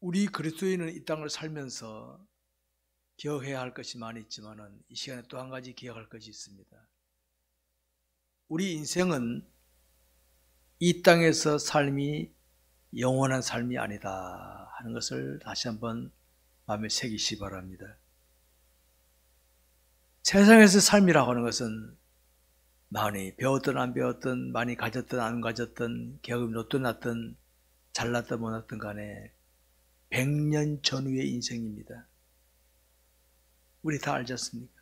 우리 그리스도인은 이 땅을 살면서 기억해야 할 것이 많이 있지만 이 시간에 또 한 가지 기억할 것이 있습니다. 우리 인생은 이 땅에서 삶이 영원한 삶이 아니다 하는 것을 다시 한번 마음에 새기시 바랍니다. 세상에서 삶이라고 하는 것은 많이 배웠든 안 배웠든, 많이 가졌든 안 가졌든, 계급이 높든 낮든, 잘났든 못났든 간에 100년 전후의 인생입니다. 우리 다 알지 않습니까?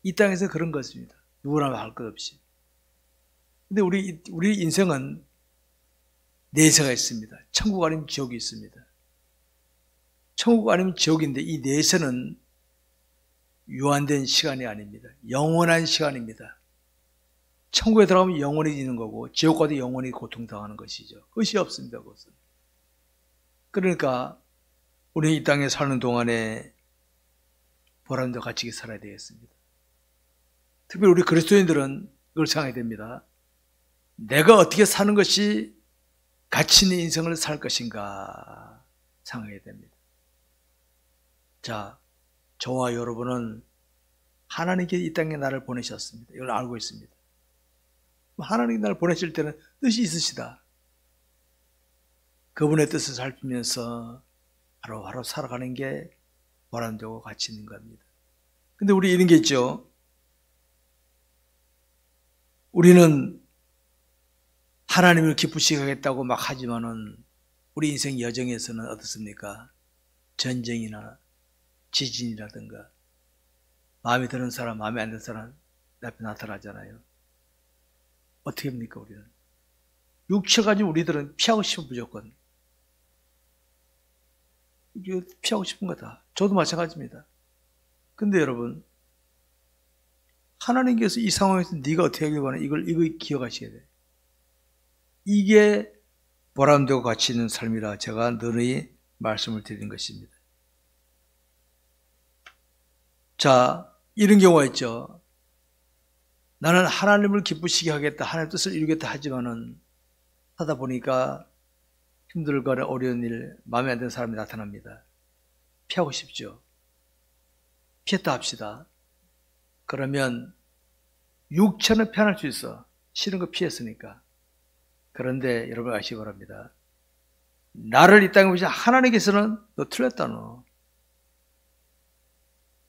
이 땅에서 그런 것입니다. 누구나 할 것 없이. 근데 우리 인생은 내세가 있습니다. 천국 아니면 지옥이 있습니다. 천국 아니면 지옥인데 이 내세는 유한된 시간이 아닙니다. 영원한 시간입니다. 천국에 들어가면 영원히 있는 거고 지옥 가도 영원히 고통당하는 것이죠. 끝이 없습니다. 그것은. 그러니까 우리 이 땅에 사는 동안에 보람도 같이 살아야 되겠습니다. 특별히 우리 그리스도인들은 그걸 생각해야 됩니다. 내가 어떻게 사는 것이 가치 있는 인생을 살 것인가 생각해야 됩니다. 자, 저와 여러분은 하나님께 이 땅에 나를 보내셨습니다. 이걸 알고 있습니다. 하나님이 나를 보내실 때는 뜻이 있으시다. 그분의 뜻을 살피면서 하루하루 살아가는 게 보람되고 가치 있는 겁니다. 근데 우리 이런 게 있죠. 우리는 하나님을 기쁘시게 하겠다고 막 하지만은 우리 인생 여정에서는 어떻습니까? 전쟁이나 지진이라든가 마음에 드는 사람, 마음에 안 드는 사람 앞에 나타나잖아요. 어떻게 합니까, 우리는? 육체 가지고 우리들은 피하고 싶은 무조건. 피하고 싶은 거다. 저도 마찬가지입니다. 근데 여러분, 하나님께서 이 상황에서 네가 어떻게 하길 원해? 이걸 기억하셔야 돼요. 이게 보람되고 가치 있는 삶이라 제가 늘 말씀을 드린 것입니다. 자, 이런 경우가 있죠. 나는 하나님을 기쁘시게 하겠다, 하나님의 뜻을 이루겠다 하지만은 하다 보니까 힘들거나 어려운 일, 마음에 안 드는 사람이 나타납니다. 피하고 싶죠. 피했다 합시다. 그러면 육체는 편할 수 있어. 싫은 거 피했으니까. 그런데 여러분 아시기 바랍니다. 나를 이 땅에 보시면 하나님께서는 너 틀렸다 너.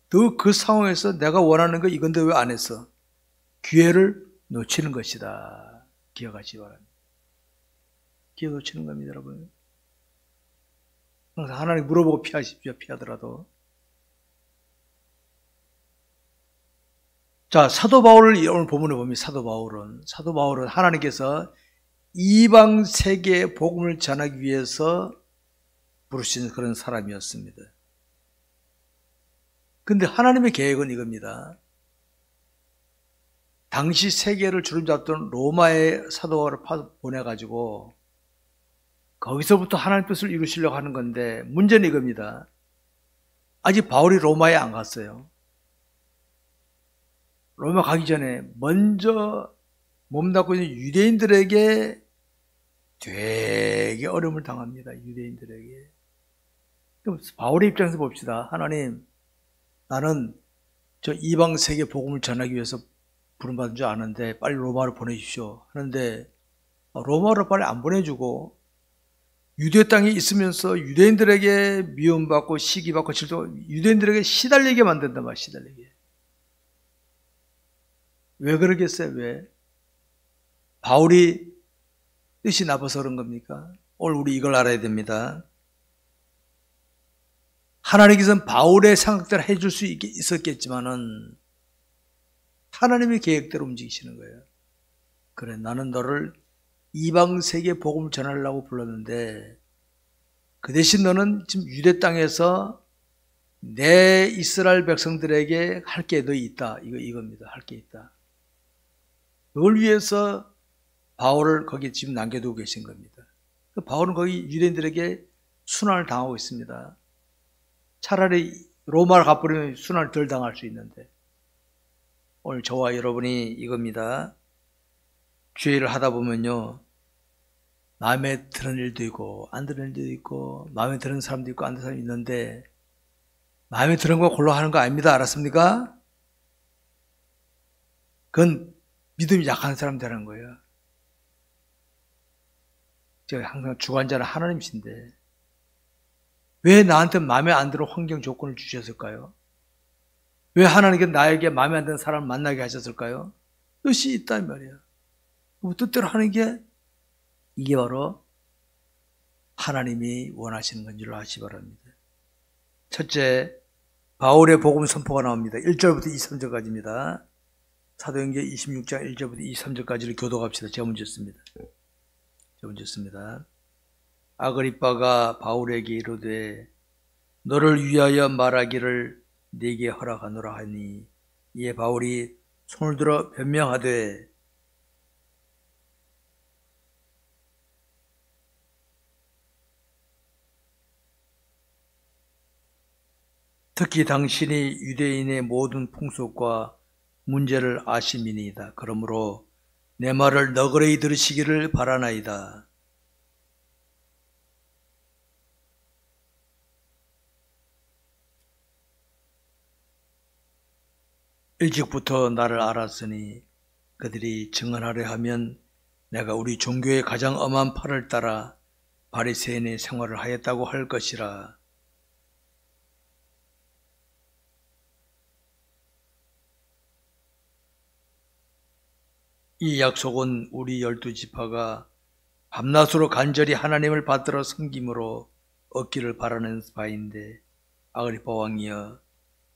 너 그 상황에서 내가 원하는 거 이건데 왜 안 했어? 기회를 놓치는 것이다. 기억하시기 바랍니다. 기회 놓치는 겁니다, 여러분. 항상 하나님 물어보고 피하십시오, 피하더라도. 자, 사도 바울을 오늘 본문에 보면 사도 바울은 하나님께서 이방 세계에 복음을 전하기 위해서 부르신 그런 사람이었습니다. 근데 하나님의 계획은 이겁니다. 당시 세계를 주름잡던 로마의 사도 바울을 보내가지고 거기서부터 하나님 뜻을 이루시려고 하는 건데 문제는 이겁니다. 아직 바울이 로마에 안 갔어요. 로마 가기 전에 먼저 몸담고 있는 유대인들에게 되게 어려움을 당합니다. 유대인들에게. 그럼 바울의 입장에서 봅시다. 하나님, 나는 저 이방 세계 복음을 전하기 위해서 부름받은 줄 아는데 빨리 로마로 보내주십시오. 하는데 로마로 빨리 안 보내주고 유대 땅에 있으면서 유대인들에게 미움받고 시기받고 유대인들에게 시달리게 만든단 말이에요. 시달리게. 왜 그러겠어요? 왜? 바울이 뜻이 나빠서 그런 겁니까? 오늘 우리 이걸 알아야 됩니다. 하나님께서는 바울의 생각대로 해줄 수 있었겠지만은 하나님의 계획대로 움직이시는 거예요. 그래, 나는 너를 이방 세계 복음을 전하려고 불렀는데 그 대신 너는 지금 유대 땅에서 내 이스라엘 백성들에게 할 게 너 있다. 이겁니다. 할 게 있다. 그걸 위해서 바울을 거기 지금 남겨두고 계신 겁니다. 바울은 거기 유대인들에게 순환을 당하고 있습니다. 차라리 로마를 가버리면 순환을 덜 당할 수 있는데 오늘 저와 여러분이 이겁니다. 주의를 하다 보면요. 마음에 드는 일도 있고 안 드는 일도 있고 마음에 드는 사람도 있고 안 드는 사람도 있는데 마음에 드는 거 골라 하는 거 아닙니다. 알았습니까? 그건 믿음이 약한 사람 되는 거예요. 제가 항상 주관자는 하나님이신데 왜 나한테 마음에 안 드는 환경 조건을 주셨을까요? 왜 하나님께 나에게 마음에 안 드는 사람을 만나게 하셨을까요? 뜻이 있단 말이에요. 뜻대로 하는 게 이게 바로 하나님이 원하시는 건 줄 아시기 바랍니다. 첫째, 바울의 복음 선포가 나옵니다. 1절부터 2, 3절까지입니다. 사도행전 26장 1절부터 2, 3절까지를 교독합시다. 제가 먼저 씁니다. 아그리빠가 바울에게 이르되 너를 위하여 말하기를 네게 허락하노라 하니 이에 바울이 손을 들어 변명하되 특히 당신이 유대인의 모든 풍속과 문제를 아심이니이다. 그러므로 내 말을 너그러이 들으시기를 바라나이다. 일찍부터 나를 알았으니 그들이 증언하려 하면 내가 우리 종교의 가장 엄한 팔을 따라 바리새인의 생활을 하였다고 할 것이라. 이 약속은 우리 12지파가 밤낮으로 간절히 하나님을 받들어 섬김으로 얻기를 바라는 바인데 아그리빠 왕이여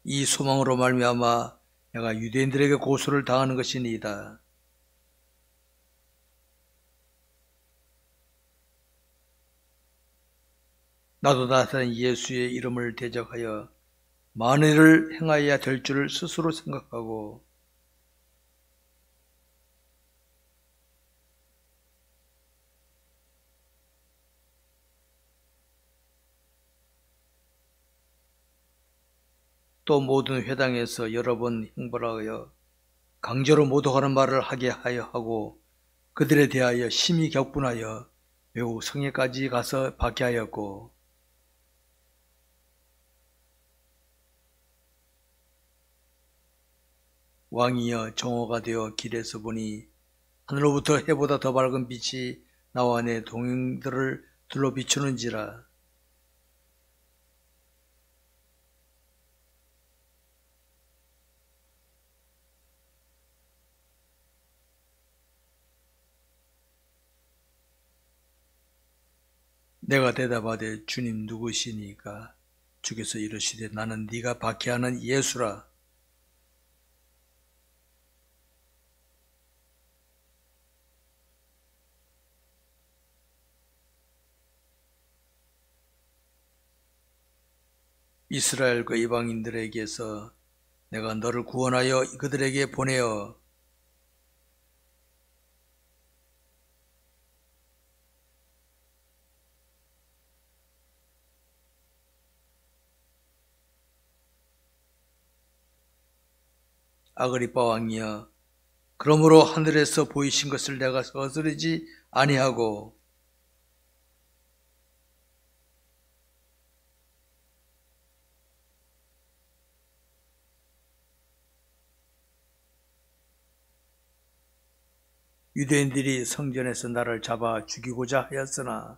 이 소망으로 말미암아 내가 유대인들에게 고소를 당하는 것이니이다. 나도 나타난 예수의 이름을 대적하여 많은 일을 행하여야 될 줄을 스스로 생각하고 또 모든 회당에서 여러 번 형벌하여 강제로 모독하는 말을 하게 하여 하고 그들에 대하여 심히 격분하여 외국 성에까지 가서 박해하였고 왕이여 정오가 되어 길에서 보니 하늘로부터 해보다 더 밝은 빛이 나와 내 동행들을 둘러 비추는지라. 내가 대답하되 주님 누구시니까? 주께서 이르시되 나는 네가 박해하는 예수라. 이스라엘과 이방인들에게서 내가 너를 구원하여 그들에게 보내어 아그리빠 왕이여 그러므로 하늘에서 보이신 것을 내가 거스르지 아니하고 유대인들이 성전에서 나를 잡아 죽이고자 하였으나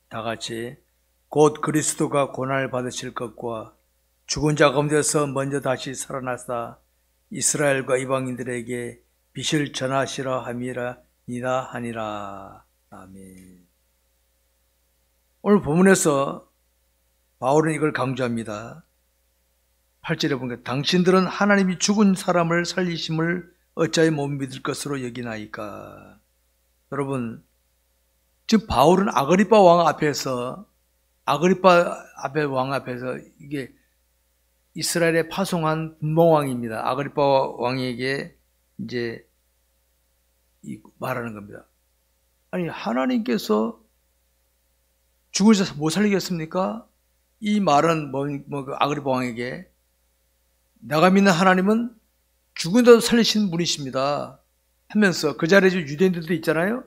다같이 곧 그리스도가 고난을 받으실 것과 죽은 자 가운데서 먼저 다시 살아나사 이스라엘과 이방인들에게 빛을 전하시라 함이라 이다 하니라. 아멘. 오늘 본문에서 바울은 이걸 강조합니다. 8절에 보니까 당신들은 하나님이 죽은 사람을 살리심을 어찌하여 못 믿을 것으로 여기나이까. 여러분 지금 바울은 아그리빠 왕 앞에서 이게 이스라엘에 파송한 분봉왕입니다. 아그리빠 왕에게 이제 말하는 겁니다. 아니 하나님께서 죽은 자 못 살리겠습니까? 이 말은 그 아그리파 왕에게 내가 믿는 하나님은 죽은 자도 살리시는 분이십니다 하면서 그 자리에 유대인들도 있잖아요.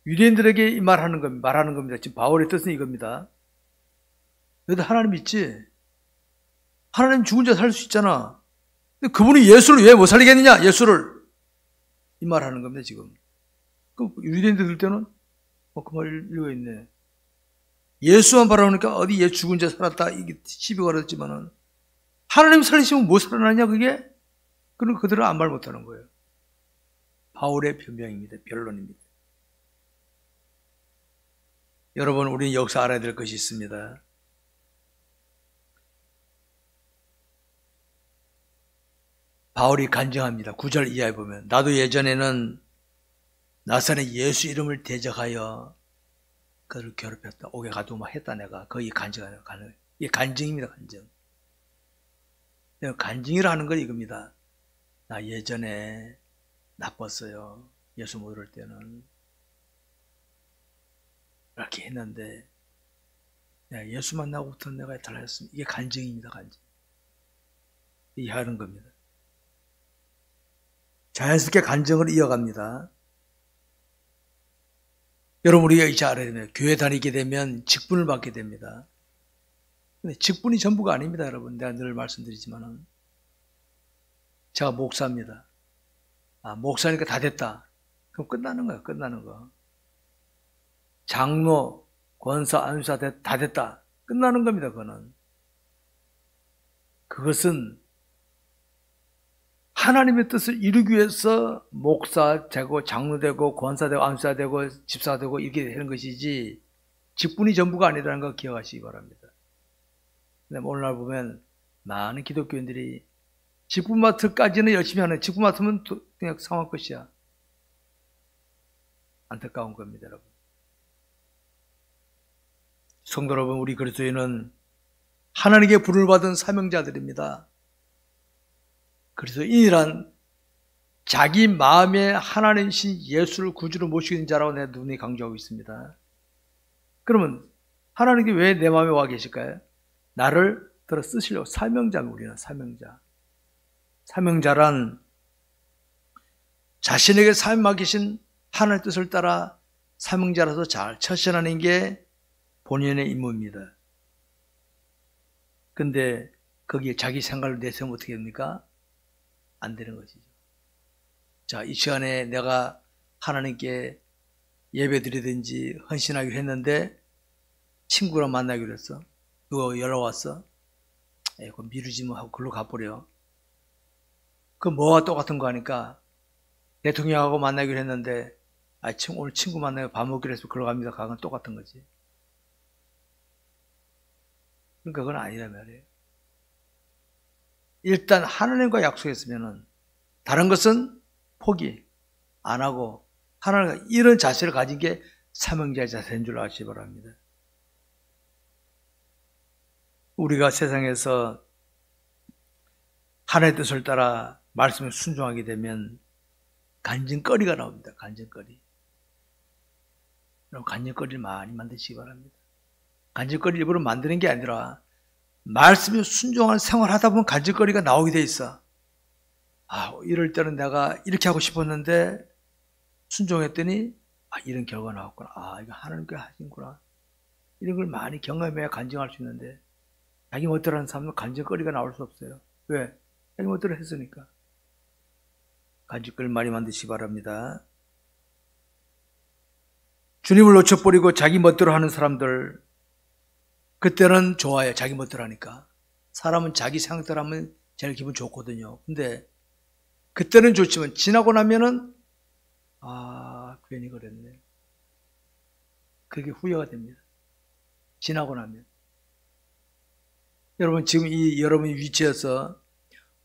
유대인들에게 이 말하는 겁니다. 지금 바울의 뜻은 이겁니다. 너희들 하나님 믿지? 하나님 죽은 자 살릴 수 있잖아. 근데 그분이 예수를 왜 못 살리겠느냐? 예수를. 이 말하는 겁니다, 지금. 그 유대인들 들 때는 그 말 읽어 있네. 예수만 바라보니까 어디 얘 죽은 자 살았다 이게 시비 걸었지만은 하나님 살리시면 못 살아나냐 그게? 그럼 그들은 아무 말 못하는 거예요. 바울의 변명입니다. 변론입니다. 여러분, 우리는 여기서 알아야 될 것이 있습니다. 바울이 간증합니다. 9절 이하에 보면 나도 예전에는 나사렛 예수 이름을 대적하여 그를 괴롭혔다. 옥에 가두고 막 했다 내가. 거의 간증하는 이게 간증입니다. 간증. 간증이라 건 이겁니다. 나 예전에 나빴어요. 예수 모를 때는 이렇게 했는데 내가 예수 만나고부터 내가 달라졌습니다. 이게 간증입니다. 간증. 이해하는 겁니다. 자연스럽게 간증을 이어갑니다. 여러분, 우리가 이제 알아야 됩니다. 교회 다니게 되면 직분을 받게 됩니다. 근데 직분이 전부가 아닙니다, 여러분. 내가 늘 말씀드리지만은. 제가 목사입니다. 목사니까 다 됐다. 그럼 끝나는 거야, 끝나는 거. 장로, 권사, 안수사 다 됐다. 끝나는 겁니다, 그거는. 그것은 하나님의 뜻을 이루기 위해서 목사 되고 장로 되고 권사 되고 안수사 되고 집사 되고 이렇게 되는 것이지 직분이 전부가 아니라는 거 기억하시기 바랍니다. 근데 오늘날 보면 많은 기독교인들이 직분 맡을까지는 열심히 하는, 직분 맡으면 그냥 상황 끝이야. 안타까운 겁니다, 여러분. 성도 여러분, 우리 그리스도인은 하나님께 부름을 받은 사명자들입니다. 그리스도인이란 자기 마음에 하나님이신 예수를 구주로 모시는 자라고 내 눈이 강조하고 있습니다. 그러면 하나님께 왜 내 마음에 와 계실까요? 나를 들어 쓰시려고. 사명자입니다. 우리는 사명자. 사명자란 자신에게 사명 맡기신 하나님의 뜻을 따라 사명자라서 잘 처신하는 게 본인의 임무입니다. 근데 거기에 자기 생각을 내세우면 어떻게 됩니까? 안 되는 것이죠. 자, 이 시간에 내가 하나님께 예배 드리든지 헌신하기로 했는데 친구랑 만나기로 했어. 누가 연락 왔어? 그거 미루지 뭐 하고 글로 가버려. 그 뭐와 똑같은 거 하니까 대통령하고 만나기로 했는데 오늘 친구 만나고 밥 먹기로 해서 글로 갑니다. 그건 똑같은 거지. 그러니까 그건 아니란 말이에요. 일단 하나님과 약속했으면은 다른 것은 포기 안 하고 하나님과 이런 자세를 가진 게 사명자의 자세인 줄 아시기 바랍니다. 우리가 세상에서 하나님의 뜻을 따라 말씀에 순종하게 되면 간증거리가 나옵니다. 간증거리. 여러분, 간증거리를 많이 만드시기 바랍니다. 간증거리 일부러 만드는 게 아니라 말씀에 순종하는 생활을 하다 보면 간증거리가 나오게 돼 있어. 이럴 때는 내가 이렇게 하고 싶었는데 순종했더니 이런 결과가 나왔구나. 이거 하나님께 하신구나. 이런 걸 많이 경험해야 간증할 수 있는데 자기 멋대로 하는 사람은 간증거리가 나올 수 없어요. 왜? 자기 멋대로 했으니까. 간증거리를 많이 만드시기 바랍니다. 주님을 놓쳐버리고 자기 멋대로 하는 사람들, 그때는 좋아요. 자기 멋대로 하니까. 사람은 자기 생각대로 하면 제일 기분 좋거든요. 근데 그때는 좋지만 지나고 나면은 괜히 그랬네. 그게 후회가 됩니다. 지나고 나면. 여러분, 지금 여러분 위치에서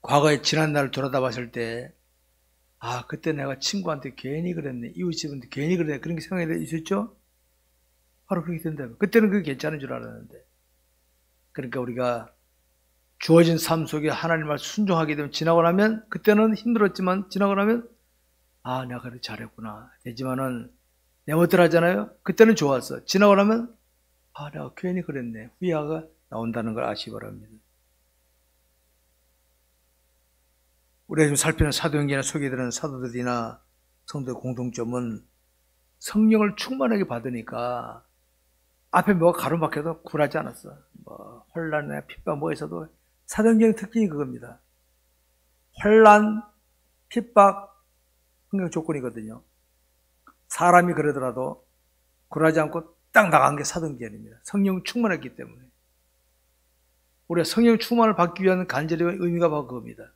과거에 지난 날을 돌아다 봤을 때 그때 내가 친구한테 괜히 그랬네. 이웃집한테 괜히 그랬네. 그런 게 생각이 있었죠? 바로 그렇게 된다고요. 그때는 그게 괜찮은 줄 알았는데. 그러니까 우리가 주어진 삶 속에 하나님 말씀 순종하게 되면 지나고 나면 그때는 힘들었지만 지나고 나면 내가 그래 잘했구나. 되지만은 내 멋대로 하잖아요. 그때는 좋았어. 지나고 나면 내가 괜히 그랬네. 후회가 나온다는 걸 아시기 바랍니다. 우리가 지금 살피는 사도행전에 소개되는 사도들이나 성도의 공통점은 성령을 충만하게 받으니까 앞에 뭐가 가로막혀도 굴하지 않았어. 뭐 혼란이나 핍박 뭐에서도 사도행전의 특징이 그겁니다. 혼란, 핍박, 환경 조건이거든요. 사람이 그러더라도 굴하지 않고 딱 나간 게 사도행전입니다. 성령 충만했기 때문에. 우리가 성령 충만을 받기 위한 간절의 의미가 바로 그겁니다.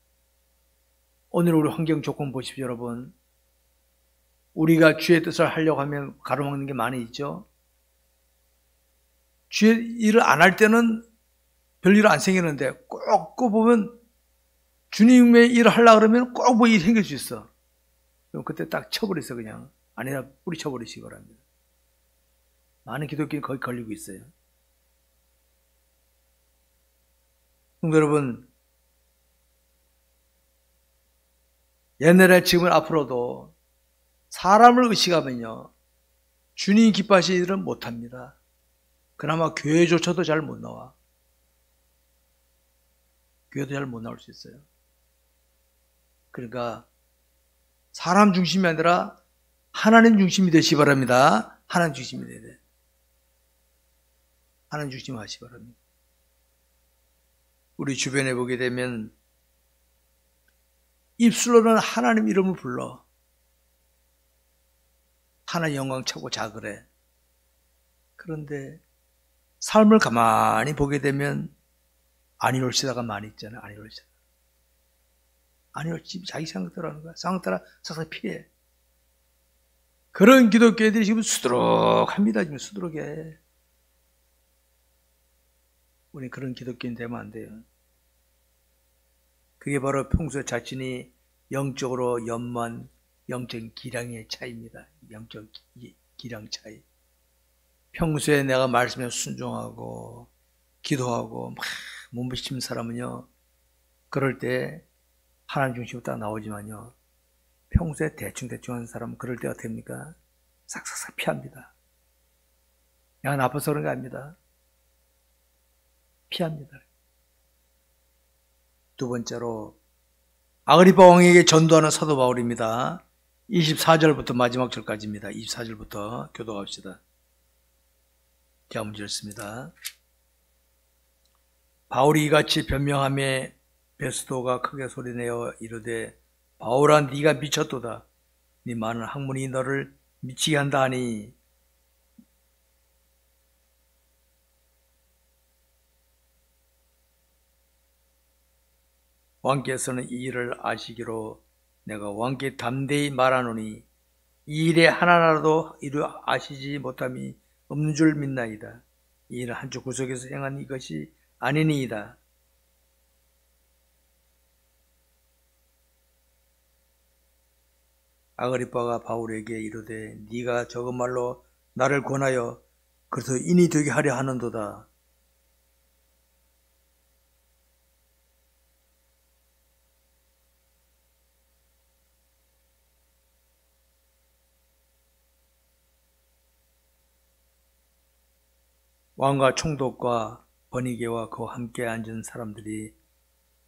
오늘 우리 환경 조건 보십시오, 여러분. 우리가 주의 뜻을 하려고 하면 가로막는 게 많이 있죠. 주의 일을 안 할 때는 별일 안 생기는데 꼭 보면 주님의 일을 하려고 그러면 꼭 뭐 일이 생길 수 있어. 그럼 그때 딱 쳐버리세요, 그냥. 아니라 뿌리쳐버리시기 바랍니다. 많은 기독교인이 거기 걸리고 있어요. 성도 여러분, 옛날에 지금은 앞으로도 사람을 의식하면요, 주님이 기뻐하시는 일은 못합니다. 그나마 교회조차도 잘 못 나와. 교회도 잘 못 나올 수 있어요. 그러니까 사람 중심이 아니라 하나님 중심이 되시기 바랍니다. 하나님 중심이 돼야 돼. 하나님 중심 하시기 바랍니다. 우리 주변에 보게 되면 입술로는 하나님 이름을 불러. 하나님 영광 차고 자그래. 그런데 삶을 가만히 보게 되면 아니올시다가 많이 있잖아요. 아니올시다. 아니올시 자기 생각대로 하는 거야. 생각대로 사서 피해. 그런 기독교인들이 지금 수두룩합니다. 지금 수두룩해. 우리 그런 기독교인 되면 안 돼요. 그게 바로 평소에 자신이 영적으로 연만 영적 기량의 차이입니다. 영적 기량 차이. 평소에 내가 말씀에 순종하고 기도하고 막 몸부림치는 사람은요, 그럴 때 하나님 중심으로 딱 나오지만요, 평소에 대충대충 하는 사람은 그럴 때 어떻게 합니까? 싹싹싹 피합니다. 내가 나빠서 그런 게 아닙니다. 피합니다. 두 번째로 아그리파 왕에게 전도하는 사도 바울입니다. 24절부터 마지막 절까지입니다. 24절부터 교도합시다. 제가 문제 읽습니다. 바울이 이같이 변명하며 베스도가 크게 소리내어 이르되 바울아 네가 미쳤도다. 네 많은 학문이 너를 미치게 한다 하니 왕께서는 이 일을 아시기로 내가 왕께 담대히 말하노니 이 일에 하나라도 이루 아시지 못함이 없는 줄 믿나이다. 이 일은 한쪽 구석에서 행한 이것이 아니니이다. 아그리빠가 바울에게 이르되 네가 적은 말로 나를 권하여 그래서 인이 되게 하려 하는도다. 왕과 총독과 번이게와 그와 함께 앉은 사람들이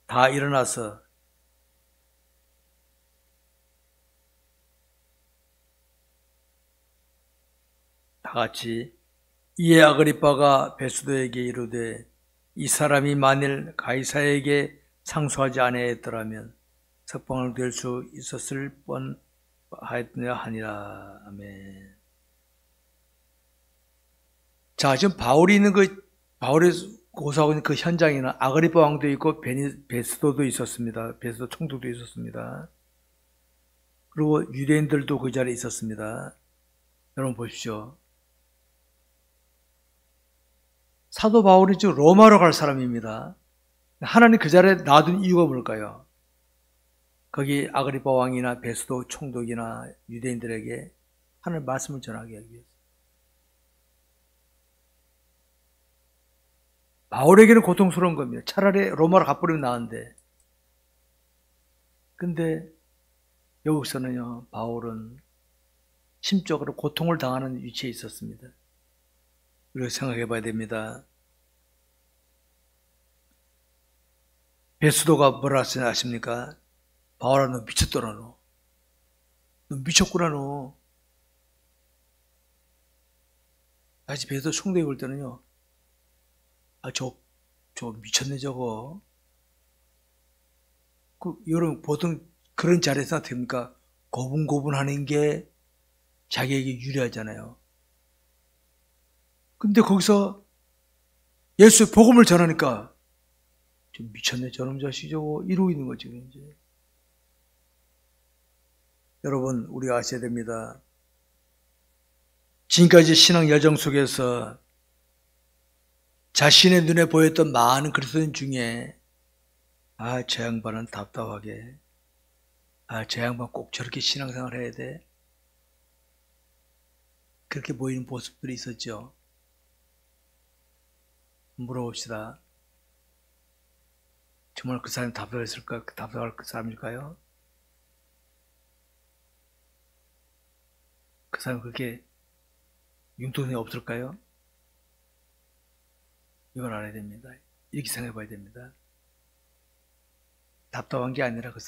다 일어나서 다 같이 이에 아그리빠가 베스도에게 이르되 이 사람이 만일 가이사에게 상소하지 아니하였더라면 석방을 될 수 있었을 뻔하였느냐 하니라. 아멘. 자, 지금 바울이 고소하고 있는 그 현장에는 아그리빠 왕도 있고 베스도도 있었습니다. 베스도 총독도 있었습니다. 그리고 유대인들도 그 자리에 있었습니다. 여러분 보십시오. 사도 바울이 지금 로마로 갈 사람입니다. 하나님 그 자리에 놔둔 이유가 뭘까요? 거기 아그리빠 왕이나 베스도 총독이나 유대인들에게 하나님의 말씀을 전하게 하기 위해서. 바울에게는 고통스러운 겁니다. 차라리 로마로 가버리면 나은데. 근데 여기서는요, 바울은 심적으로 고통을 당하는 위치에 있었습니다. 우리가 생각해 봐야 됩니다. 베스도가 뭐라 하시냐 아십니까? 바울아, 너 미쳤더라, 너. 너 미쳤구나, 너. 다시 베스도 총독이 볼 때는요, 아, 저 미쳤네, 저거. 여러분, 보통 그런 자리에서 됩니까? 고분고분하는 게 자기에게 유리하잖아요. 근데 거기서 예수의 복음을 전하니까, 좀 미쳤네, 저놈 자식 저거. 이러고 있는 거지, 이제. 여러분, 우리가 아셔야 됩니다. 지금까지 신앙 여정 속에서 자신의 눈에 보였던 많은 그리스도인 중에 아, 저 양반은 답답하게, 아, 저 양반 꼭 저렇게 신앙생활 해야 돼, 그렇게 보이는 모습들이 있었죠. 물어봅시다. 정말 그 사람이 답답했을까? 답답할 그 사람일까요? 그 사람이 그렇게 융통성이 없을까요? 이걸 알아야 됩니다. 이렇게 생각해 봐야 됩니다. 답답한 게 아니라 그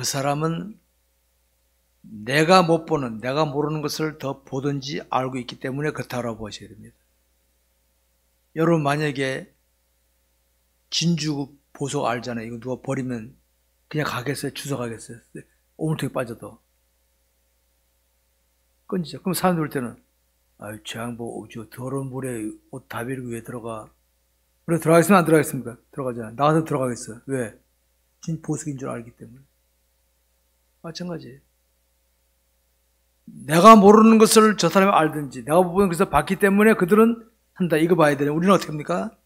사람은 내가 못 보는, 내가 모르는 것을 더 보든지 알고 있기 때문에 그렇다고 보셔야 됩니다. 여러분, 만약에 진주 보석 알잖아요. 이거 누가 버리면 그냥 가겠어요? 주워 가겠어요? 오물통에 빠져도. 건지죠. 그럼 사람들 볼 때는, 아유, 저 양반, 저 더러운 물에 옷 다 버리고 왜 들어가? 그래, 들어가겠으면 안 들어가겠습니까? 들어가잖아. 나가서 들어가겠어. 왜? 진 보석인 줄 알기 때문에. 마찬가지예요. 내가 모르는 것을 저 사람이 알든지, 내가 보는 것을 봤기 때문에 그들은 한다. 이거 봐야 되네. 우리는 어떻게 합니까?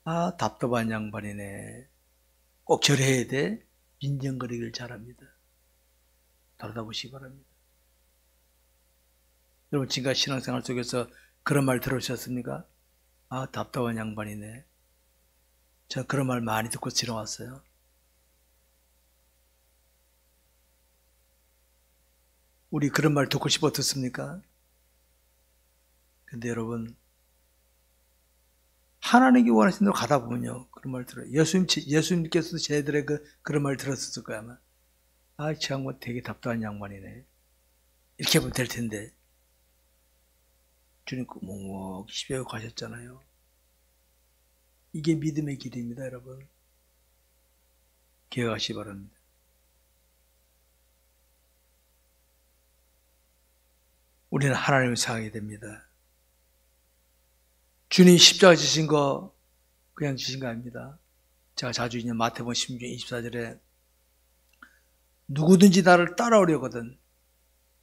아, 답답한 양반이네. 꼭 저래야 돼. 인정거리기를 잘합니다. 돌아다보시기 바랍니다. 여러분, 지금까지 신앙생활 속에서 그런 말 들으셨습니까? 아, 답답한 양반이네. 전 그런 말 많이 듣고 지나왔어요. 우리 그런 말 듣고 싶어 듣습니까? 근데 여러분, 하나님이 원하시는 대로 가다 보면요, 그런 말 들어요. 예수님께서도 쟤들의 그런 말 들었을 거야, 아마. 아, 저 양반 되게 답답한 양반이네. 이렇게 하면 될 텐데. 주님 묵묵히 십자가에 가셨잖아요. 이게 믿음의 길입니다, 여러분. 기억하시기 바랍니다. 우리는 하나님을 생각하게 됩니다. 주님 십자가 지신 거 그냥 지신 거 아닙니다. 제가 자주 읽는 마태복음 16장 24절에 누구든지 나를 따라오려거든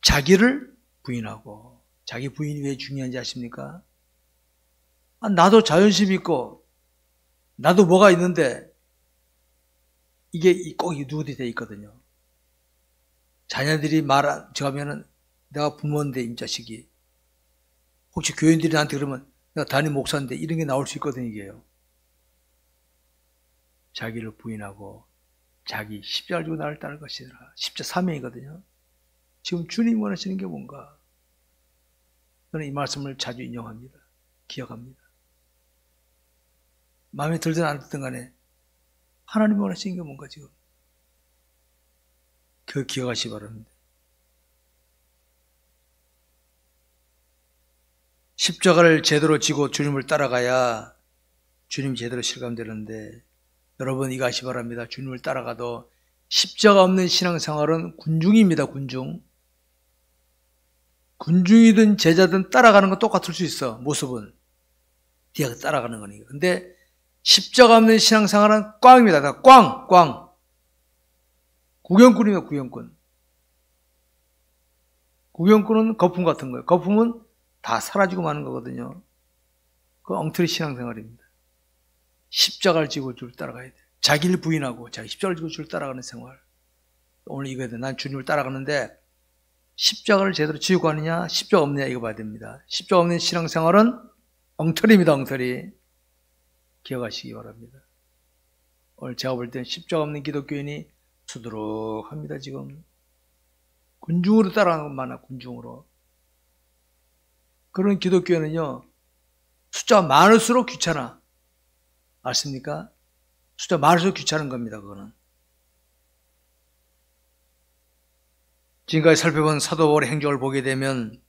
자기를 부인하고, 자기 부인이 왜 중요한지 아십니까? 아, 나도 자존심 있고 나도 뭐가 있는데 이게 꼭 누구든지 돼 있거든요. 자녀들이 저하면은 내가 부모인데 이 자식이, 혹시 교인들이 나한테 그러면 내가 담임 목사인데, 이런 게 나올 수 있거든요. 이게요. 자기를 부인하고 자기 십자가를 지고 나를 따를 것이라. 십자 사명이거든요. 지금 주님이 원하시는 게 뭔가? 저는 이 말씀을 자주 인용합니다. 기억합니다. 마음에 들든 안 들든 간에 하나님이 원하시는 게 뭔가 지금? 그거 기억하시기 바랍니다. 십자가를 제대로 지고 주님을 따라가야 주님이 제대로 실감되는데, 여러분 이거 아시기 바랍니다. 주님을 따라가도 십자가 없는 신앙생활은 군중입니다. 군중이든 제자든 따라가는 건 똑같을 수 있어. 모습은 뒤에서 따라가는 거니까. 근데 십자가 없는 신앙생활은 꽝입니다. 다 꽝. 구경꾼입니다. 구경꾼은 거품 같은 거예요. 거품은 다 사라지고 마는 거거든요. 그 엉터리 신앙생활입니다. 십자가를 지고 줄 따라가야 돼. 자기를 부인하고 자기 십자가를 지고 줄 따라가는 생활. 오늘 이거야 돼. 난 주님을 따라가는데 십자가를 제대로 지고 가느냐, 십자가 없느냐, 이거 봐야 됩니다. 십자가 없는 신앙생활은 엉터리입니다. 엉터리. 기억하시기 바랍니다. 오늘 제가 볼 땐 십자가 없는 기독교인이 수두룩합니다. 지금 군중으로 따라가는 것 많아. 군중으로. 그런 기독교회는요, 숫자가 많을수록 귀찮아. 아십니까? 숫자 말해서 귀찮은 겁니다. 그거는. 지금까지 살펴본 사도 바울의 행적을 보게 되면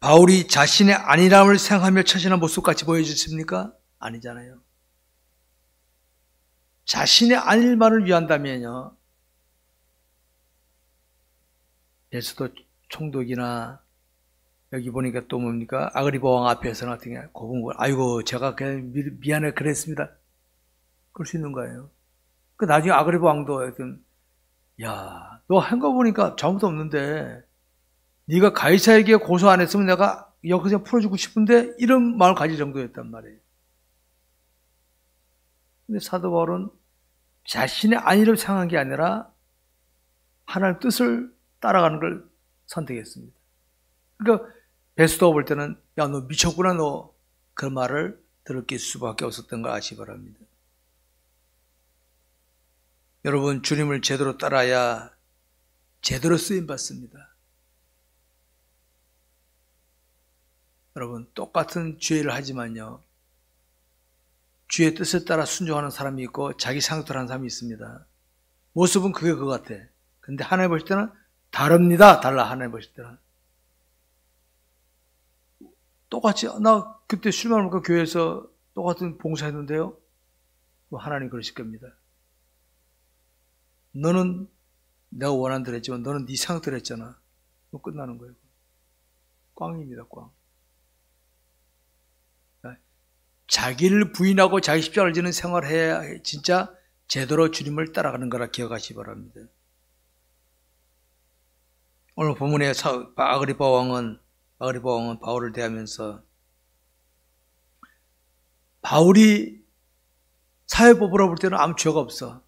바울이 자신의 안일함을 생각하며 처신한 모습같이 보여졌습니까? 아니잖아요. 자신의 안일만을 위한다면요, 베스도 총독이나 여기 보니까 또 뭡니까? 아그리파 왕 앞에서는 어떻게 고분고, 아이고 제가 그냥 미안해 그랬습니다. 그럴 수 있는 거예요. 그 나중에 아그리파 왕도 야, 너 한 거 보니까 잘못 없는데 네가 가이사에게 고소 안 했으면 내가 여기서 풀어주고 싶은데 이런 마음을 가질 정도였단 말이에요. 근데 사도 바울은 자신의 안위를 생각한 게 아니라 하나님의 뜻을 따라가는 걸 선택했습니다. 그러니까 베스도가 볼 때는 야, 너 미쳤구나, 너. 그 말을 들을 수밖에 없었던 걸 아시기 바랍니다. 여러분, 주님을 제대로 따라야 제대로 쓰임받습니다. 여러분, 똑같은 죄를 하지만요, 주의 뜻에 따라 순종하는 사람이 있고 자기 상투를 하는 사람이 있습니다. 모습은 그게 그거 같아. 근데 하나님 보실 때는 다릅니다. 달라. 하나님 보실 때는. 똑같이 나 그때 술만 먹고 교회에서 똑같은 봉사했는데요. 하나님 그러실 겁니다. 너는 내가 원한 대로 했지만 너는 네 상태로 했잖아. 그럼 끝나는 거예요. 꽝입니다. 꽝. 자기를 부인하고 자기 십자가를 지는 생활을 해야 진짜 제대로 주님을 따라가는 거라 기억하시기 바랍니다. 오늘 본문에 아그리파 왕은 바울을 대하면서 바울이 사회법으로 볼 때는 아무 죄가 없어.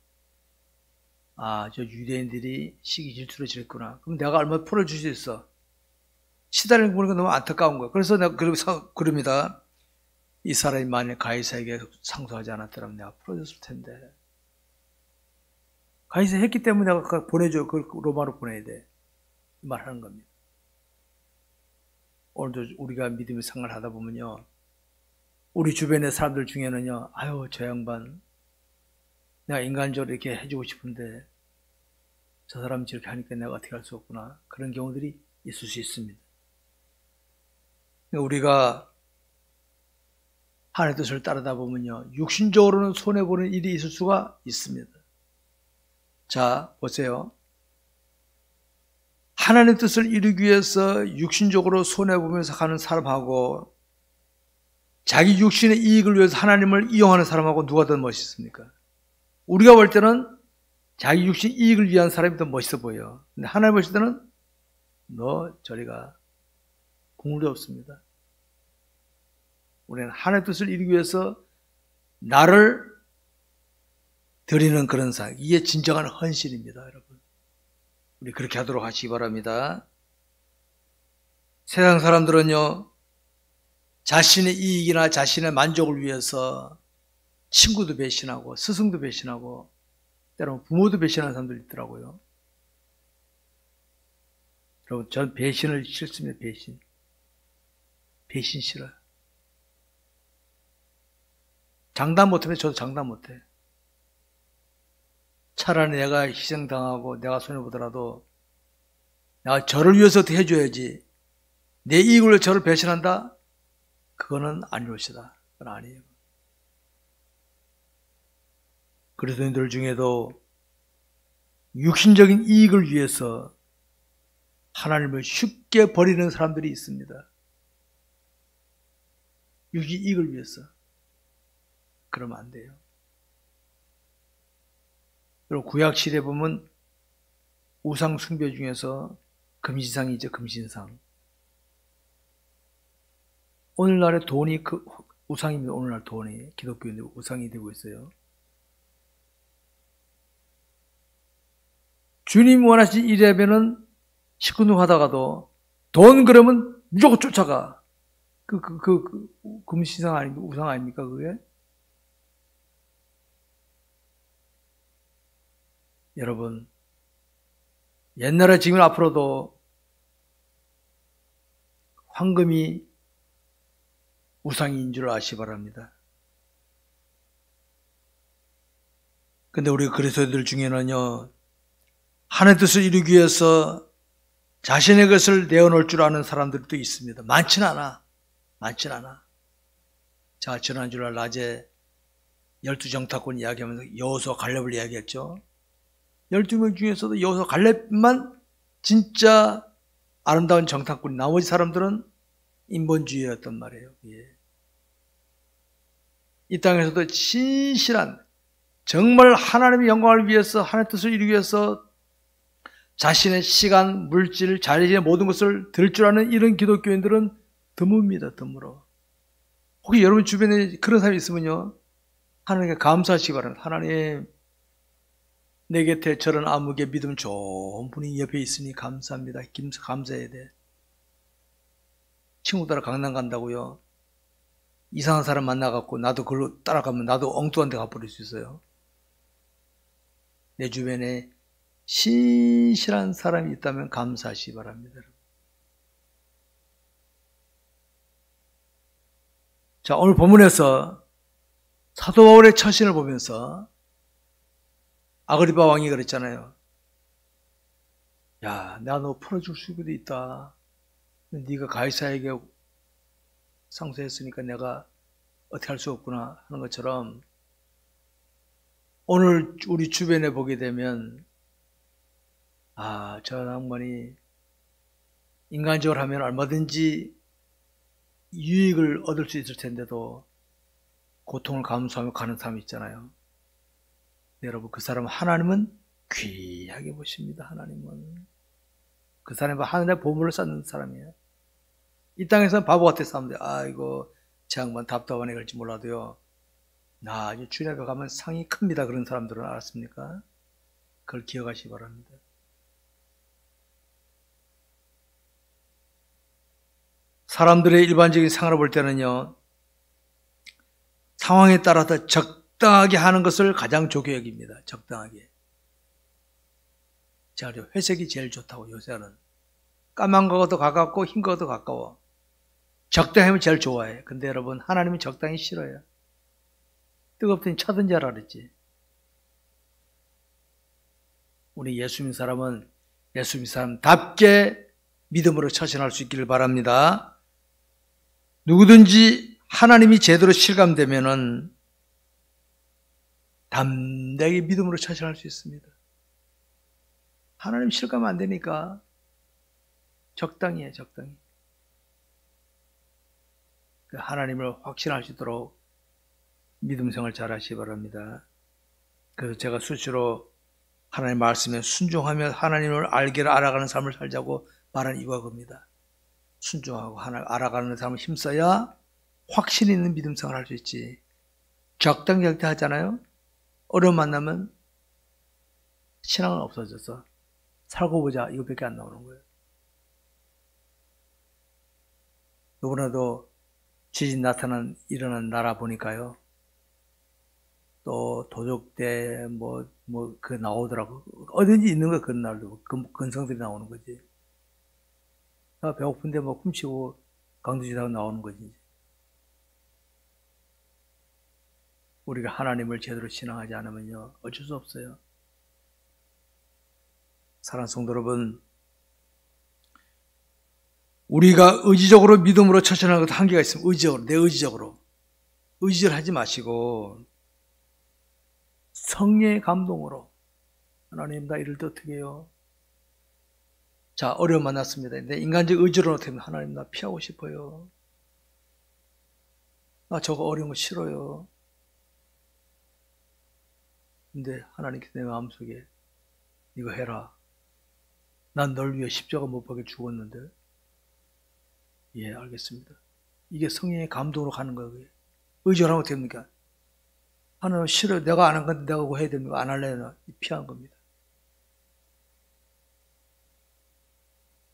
아, 저 유대인들이 시기 질투로 지냈구나. 그럼 내가 얼마나 풀어줄 수 있어. 시달리는 거 보니까 너무 안타까운 거야. 그래서 내가 그럽니다. 이 사람이 만약 가이사에게 상소하지 않았더라면 내가 풀어줬을 텐데. 가이사 했기 때문에 내가 보내줘. 그걸 로마로 보내야 돼. 이 말 하는 겁니다. 오늘도 우리가 믿음의 생활을 하다 보면요, 우리 주변의 사람들 중에는요, 아유, 저 양반, 내가 인간적으로 이렇게 해주고 싶은데, 저 사람이 저렇게 하니까 내가 어떻게 할 수 없구나. 그런 경우들이 있을 수 있습니다. 우리가 하나님의 뜻을 따르다 보면요, 육신적으로는 손해보는 일이 있을 수가 있습니다. 자, 보세요. 하나님의 뜻을 이루기 위해서 육신적으로 손해보면서 가는 사람하고 자기 육신의 이익을 위해서 하나님을 이용하는 사람하고 누가 더 멋있습니까? 우리가 볼 때는 자기 육신 이익을 위한 사람이 더 멋있어 보여. 근데 하나님 보실 때는 너 저리가 국물도 없습니다. 우리는 하나님의 뜻을 이루기 위해서 나를 드리는 그런 상, 이게 진정한 헌신입니다, 여러분. 우리 그렇게 하도록 하시기 바랍니다. 세상 사람들은요, 자신의 이익이나 자신의 만족을 위해서 친구도 배신하고 스승도 배신하고 때로는 부모도 배신하는 사람들이 있더라고요. 여러분, 전 배신을 싫습니다. 배신 싫어요. 장담 못하면 저도 장담 못해. 차라리 내가 희생당하고 내가 손해보더라도 내가 저를 위해서 어떻게 해줘야지. 내 이익을 위해 저를 배신한다? 그거는 아닐 것이다. 그건 아니에요. 그리스도인들 중에도 육신적인 이익을 위해서 하나님을 쉽게 버리는 사람들이 있습니다. 육신 이익을 위해서. 그러면 안 돼요. 그리고 구약 시대에 보면 우상 숭배 중에서 금신상이 있죠. 금신상. 오늘날의 돈이 그 우상입니다. 오늘날 돈이 기독교인들 우상이 되고 있어요. 주님 원하신 일이라면은 식구누 하다가도 돈 그러면 무조건 쫓아가. 금신상 아닙니까? 우상 아닙니까? 그게? 여러분, 옛날에 지금 앞으로도 황금이 우상인 줄 아시기 바랍니다. 근데 우리 그리스도인들 중에는요, 하나님의 뜻을 이루기 위해서 자신의 것을 내어놓을 줄 아는 사람들도 있습니다. 많진 않아. 자, 지난주날 낮에 12정탐꾼 이야기하면서 여호수아 갈렙을 이야기했죠. 12명 중에서도 여호수아 갈렙만 진짜 아름다운 정탐꾼, 나머지 사람들은 인본주의였단 말이에요. 예. 이 땅에서도 신실한, 정말 하나님의 영광을 위해서, 하나님의 뜻을 이루기 위해서 자신의 시간, 물질, 자신의 모든 것을 들 줄 아는 이런 기독교인들은 드뭅니다. 드물어. 혹시 여러분 주변에 그런 사람이 있으면요, 하나님께 감사하시기 바랍니다. 하나님, 내 곁에 저런 아무개 믿음 좋은 분이 옆에 있으니 감사합니다. 감사해야 돼. 친구들 강남 간다고요, 이상한 사람 만나갖고 나도 그걸로 따라가면 나도 엉뚱한 데 가버릴 수 있어요. 내 주변에 신실한 사람이 있다면 감사하시기 바랍니다. 자, 오늘 본문에서 사도 바울의 처신을 보면서 아그리파 왕이 그랬잖아요. 야, 내가 너 풀어줄 수도 있다. 네가 가이사에게 상소했으니까 내가 어떻게 할 수 없구나 하는 것처럼, 오늘 우리 주변에 보게 되면, 저 양반이 인간적으로 하면 얼마든지 유익을 얻을 수 있을 텐데도 고통을 감수하며 가는 사람이 있잖아요. 여러분, 그 사람은 하나님은 귀하게 보십니다. 하나님은 그 사람은 하늘의 보물을 쌓는 사람이에요. 이 땅에서는 바보 같은 사람들, 아이고 저 양반 답답하네 그럴지 몰라도요, 나중에 주님 앞에 가면 상이 큽니다. 그런 사람들은 알았습니까? 그걸 기억하시기 바랍니다. 사람들의 일반적인 생활을 볼 때는요, 상황에 따라서 적당하게 하는 것을 가장 좋게 여깁니다. 적당하게. 제가 회색이 제일 좋다고, 요새는. 까만 거도 가깝고 흰 거도 가까워. 적당하면 제일 좋아해. 근데 여러분, 하나님은 적당히 싫어요. 뜨겁더니 차든지 하라 그랬지. 우리 예수 믿는 사람은 예수 믿는 사람답게 믿음으로 처신할 수 있기를 바랍니다. 누구든지 하나님이 제대로 실감되면은 담대하게 믿음으로 처신할 수 있습니다. 하나님 실감 안 되니까 적당히 해, 적당히. 하나님을 확신할 수 있도록 믿음 생활 잘 하시기 바랍니다. 그래서 제가 수시로 하나님 말씀에 순종하며 하나님을 알아가는 삶을 살자고 말하는 이유가 그겁니다. 순종하고 하나님 알아가는 삶을 힘써야 확신 있는 믿음 생활 할 수 있지. 적당히 하잖아요. 어려움 만나면 신앙은 없어져서 살고 보자 이거밖에 안 나오는 거예요. 누구나도 지진 일어난 나라 보니까요, 또 도적대 그 나오더라고. 어딘지 있는 거야. 그런 날도 근성들이 나오는 거지. 나 배고픈데 훔치고 강도짓하고 나오는 거지. 우리가 하나님을 제대로 신앙하지 않으면요, 어쩔 수 없어요. 사랑하는 성도 여러분, 우리가 의지적으로 믿음으로 처신하는 것도 한계가 있습니다. 의지적으로, 내 의지적으로. 의지를 하지 마시고 성령의 감동으로, 하나님 나 이럴 때 어떻게 해요? 자, 어려움 만났습니다. 내 인간적 의지로는 어떻게 하면, 하나님 나 피하고 싶어요. 나 저거 어려운 거 싫어요. 근데 하나님께서 내 마음속에 이거 해라. 난 널 위해 십자가 못 박혀 죽었는데. 예, 알겠습니다. 이게 성령의 감동으로 가는 거예요. 의지를 하면 됩니까? 하나님 싫어요. 내가 안 한 건데 내가 그거 해야 됩니까? 안 할래요. 피한 겁니다.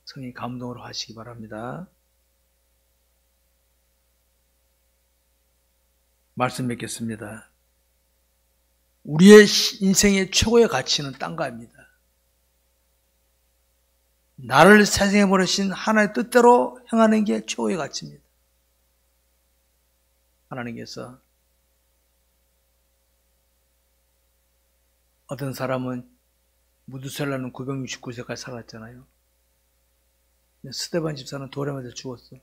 성령의 감동으로 하시기 바랍니다. 말씀 맺겠습니다. 우리의 인생의 최고의 가치는 딴 거입니다. 나를 세상에 보내신 하나님의 뜻대로 행하는 게 최고의 가치입니다. 하나님께서 어떤 사람은 무두셀라는 969세까지 살았잖아요. 스데반 집사는 돌에 맞아 죽었어.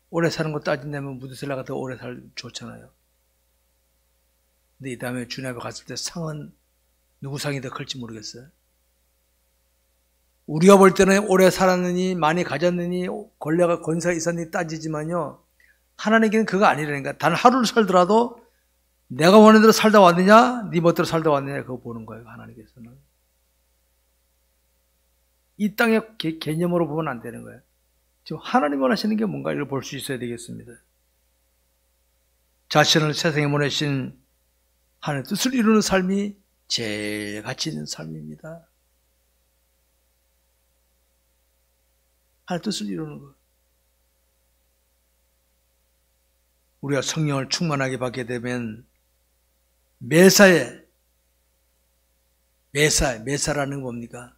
오래 사는 거 따진다면 무두셀라가 더 오래 좋잖아요. 근데 이 다음에 주님 앞에 갔을 때 상은 누구 상이 더 클지 모르겠어요. 우리가 볼 때는 오래 살았느니 많이 가졌느니 권력과 권세가 있었느니 따지지만요, 하나님께는 그거 아니라니까. 단 하루를 살더라도 내가 원하는 대로 살다 왔느냐 네 멋대로 살다 왔느냐 그거 보는 거예요. 하나님께서는 이 땅의 개념으로 보면 안 되는 거예요. 지금 하나님 원하시는 게 뭔가 이걸 볼 수 있어야 되겠습니다. 자신을 세상에 보내신 하나님의 뜻을 이루는 삶이 제일 가치 있는 삶입니다. 하나님의 뜻을 이루는 것. 우리가 성령을 충만하게 받게 되면 매사라는 건 뭡니까?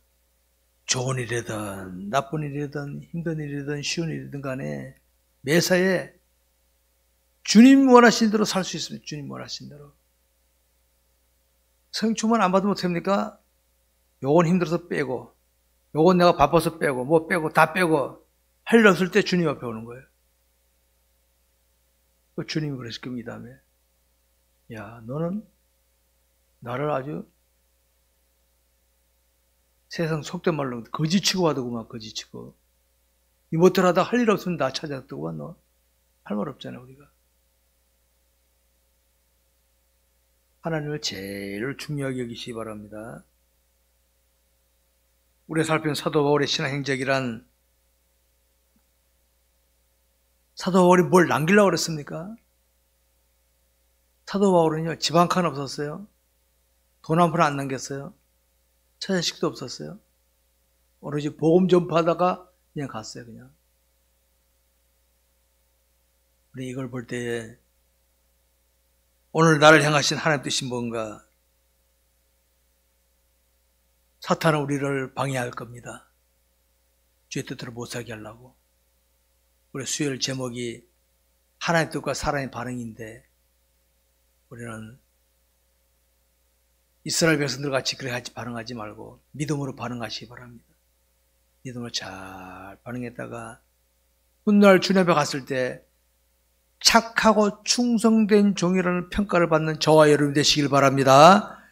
좋은 일이든 나쁜 일이든 힘든 일이든 쉬운 일이든 간에 매사에 주님 원하신 대로 살 수 있습니다. 주님 원하신 대로. 성령 충만 안 받으면 어떻게 합니까? 요건 힘들어서 빼고, 요건 내가 바빠서 빼고, 뭐 빼고 다 빼고 할 일 없을 때 주님 앞에 오는 거예요. 주님이 그랬을 겁니다. 이 다음에 야, 너는 나를 아주 세상 속된 말로 거지 취급하더구만. 거지 취급. 이 못들 하다 할 일 없으면 나 찾아왔더구만. 너 할 말 없잖아. 우리가 하나님을 제일 중요하게 여기시기 바랍니다. 우리가 살펴본 사도 바울의 신앙 행적이란, 사도 바울이 뭘 남기려고 그랬습니까? 사도 바울은요, 집 한 칸 없었어요. 돈 한 푼 안 남겼어요. 처자식도 없었어요. 오로지 복음 전파하다가 그냥 갔어요. 그냥. 우리 이걸 볼 때에 오늘 나를 향하신 하나님 뜻이 뭔가? 사탄은 우리를 방해할 겁니다. 주의 뜻대로 못 살게 하려고. 우리 수요일 제목이 하나님의 뜻과 사람의 반응인데, 우리는 이스라엘 백성들 같이 그렇게 반응하지 말고 믿음으로 반응하시기 바랍니다. 믿음으로 잘 반응했다가 훗날 주님 앞에 갔을 때 착하고 충성된 종이라는 평가를 받는 저와 여러분 되시길 바랍니다.